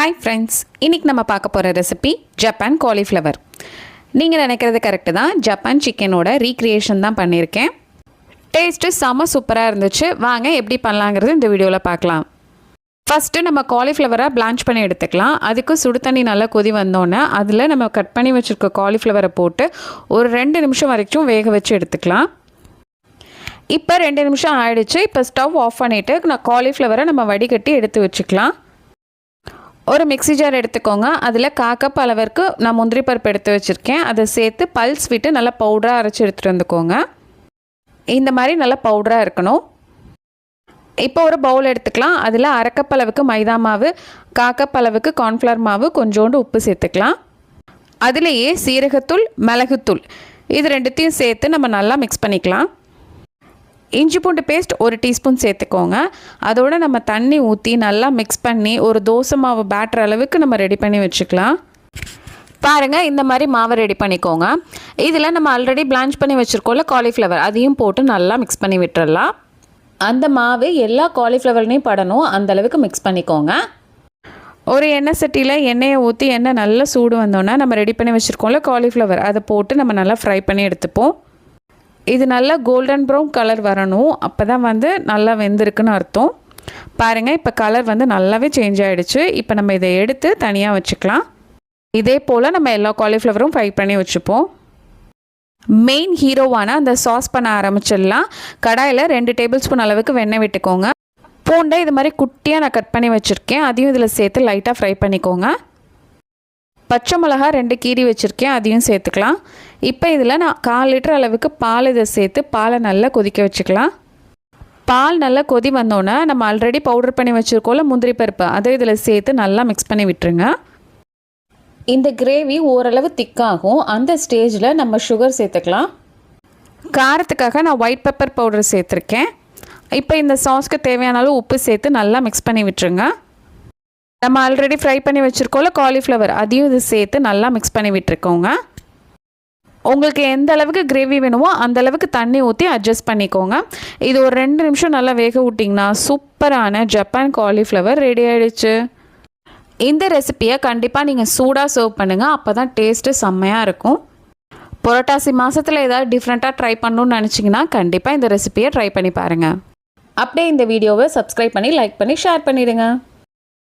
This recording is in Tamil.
ஹாய் ஃப்ரெண்ட்ஸ், இன்றைக்கி நம்ம பார்க்க போகிற ரெசிபி ஜப்பான் காலிஃப்ளவர். நீங்கள் நினைக்கிறது கரெக்டு தான். ஜப்பான் சிக்கனோட ரீக்ரியேஷன் தான் பண்ணியிருக்கேன். டேஸ்ட்டு செம்ம சூப்பராக இருந்துச்சு. வாங்க எப்படி பண்ணலாங்கிறது இந்த வீடியோவில் பார்க்கலாம். ஃபஸ்ட்டு நம்ம காலிஃப்ளவரை பிளான்ச் பண்ணி எடுத்துக்கலாம். அதுக்கு சுடு தண்ணி நல்லா கொதி வந்தோன்னே அதில் நம்ம கட் பண்ணி வச்சுருக்க காலிஃப்ளவரை போட்டு ஒரு 2 நிமிஷம் வரைக்கும் வேக வச்சு எடுத்துக்கலாம். இப்போ 2 நிமிஷம் ஆகிடுச்சு. இப்போ ஸ்டவ் ஆஃப் பண்ணிவிட்டு நான் காலிஃப்ளவரை நம்ம வடிகட்டி எடுத்து வச்சுக்கலாம். ஒரு மிக்ஸி ஜார் எடுத்துக்கோங்க. அதில் 1/4 கப் அளவிற்கு நான் முந்திரி பருப்பு எடுத்து வச்சுருக்கேன். அதை சேர்த்து பல்ஸ் விட்டு நல்லா பவுடராக அரைச்சி எடுத்துகிட்டு வந்துக்கோங்க. இந்த மாதிரி நல்லா பவுடராக இருக்கணும். இப்போ ஒரு பவுல் எடுத்துக்கலாம். அதில் 1/2 கப் அளவுக்கு மைதா மாவு, 1/4 கப் அளவுக்கு கார்ன்ஃப்ளவர் மாவு, கொஞ்சோண்டு உப்பு சேர்த்துக்கலாம். அதிலேயே சீரகத்தூள், மிளகுத்தூள் இது ரெண்டுத்தையும் சேர்த்து நம்ம நல்லா மிக்ஸ் பண்ணிக்கலாம். இஞ்சி பூண்டு பேஸ்ட் 1 டீஸ்பூன் சேர்த்துக்கோங்க. அதோடு நம்ம தண்ணி ஊற்றி நல்லா மிக்ஸ் பண்ணி ஒரு தோசை மாவு பேட்டர் அளவுக்கு நம்ம ரெடி பண்ணி வச்சுக்கலாம். பாருங்கள், இந்த மாதிரி மாவை ரெடி பண்ணிக்கோங்க. இதில் நம்ம ஆல்ரெடி பிளான்ச் பண்ணி வச்சுருக்கோம்ல காலிஃப்ளவர், அதையும் போட்டு நல்லா மிக்ஸ் பண்ணி விட்டுறலாம். அந்த மாவு எல்லா காலிஃப்ளவர்லையும் படணும், அந்தளவுக்கு மிக்ஸ் பண்ணிக்கோங்க. ஒரு எண்ணெய் சட்டியில் எண்ணெயை ஊற்றி எண்ணெய் நல்லா சூடு வந்தோன்னா நம்ம ரெடி பண்ணி வச்சுருக்கோம்ல காலிஃப்ளவர், அதை போட்டு நம்ம நல்லா ஃப்ரை பண்ணி எடுத்துப்போம். இது நல்லா கோல்டன் ப்ரௌன் கலர் வரணும். அப்போ தான் நல்லா வெந்திருக்குன்னு அர்த்தம். பாருங்கள், இப்போ கலர் நல்லாவே சேஞ்ச் ஆகிடுச்சு. இப்போ நம்ம இதை எடுத்து தனியாக வச்சுக்கலாம். இதே போல் நம்ம எல்லா காலிஃப்ளவரும் ஃப்ரை பண்ணி வச்சுப்போம். மெயின் ஹீரோவான அந்த சாஸ் பண்ண ஆரம்பிச்சிடலாம். கடாயில் 2 டேபிள் ஸ்பூன் அளவுக்கு வெண்ணெய் விட்டுக்கோங்க. பூண்டை இது மாதிரி குட்டியாக நான் கட் பண்ணி வச்சுருக்கேன். அதையும் இதில் சேர்த்து லைட்டாக ஃப்ரை பண்ணிக்கோங்க. பச்சை மிளகா 2 கீரி வச்சுருக்கேன், அதையும் சேர்த்துக்கலாம். இப்போ இதில் நான் 1/4 லிட்டர் அளவுக்கு பால் இதை சேர்த்து பாலை நல்லா கொதிக்க வச்சுக்கலாம். பால் நல்லா கொதி வந்தோன்னே நம்ம ஆல்ரெடி பவுடர் பண்ணி வச்சுருக்கோம்ல முந்திரி பருப்பு, அதை இதில் சேர்த்து நல்லா மிக்ஸ் பண்ணி விட்டுருங்க. இந்த கிரேவி ஓரளவு திக்காகும். அந்த ஸ்டேஜில் நம்ம சுகர் சேர்த்துக்கலாம். காரத்துக்காக நான் ஒயிட் பெப்பர் பவுடர் சேர்த்துருக்கேன். இப்போ இந்த சாஸ்க்கு தேவையான அளவு உப்பு சேர்த்து நல்லா மிக்ஸ் பண்ணி விட்டுருங்க. நம்ம ஆல்ரெடி ஃப்ரை பண்ணி வச்சுருக்கோம்ல காலிஃப்ளவர், அதையும் இது சேர்த்து நல்லா மிக்ஸ் பண்ணி விட்டுருக்கோங்க. உங்களுக்கு எந்த அளவுக்கு கிரேவி வேணுமோ அந்த அளவுக்கு தண்ணி ஊற்றி அட்ஜஸ்ட் பண்ணிக்கோங்க. இது ஒரு 2 நிமிஷம் நல்லா வேக விட்டிங்கன்னா சூப்பரான ஜப்பான் காலிஃப்ளவர் ரெடி ஆகிடுச்சு. இந்த ரெசிப்பியை கண்டிப்பாக நீங்கள் சூடாக சர்வ் பண்ணுங்கள். அப்போ தான் டேஸ்ட்டு செம்மையாக இருக்கும். புரட்டாசி மாதத்தில் ஏதாவது டிஃப்ரெண்ட்டாக ட்ரை பண்ணணுன்னு நினச்சிங்கன்னா கண்டிப்பாக இந்த ரெசிப்பியை ட்ரை பண்ணி பாருங்கள். அப்படியே இந்த வீடியோவை சப்ஸ்கிரைப் பண்ணி லைக் பண்ணி ஷேர் பண்ணிவிடுங்க.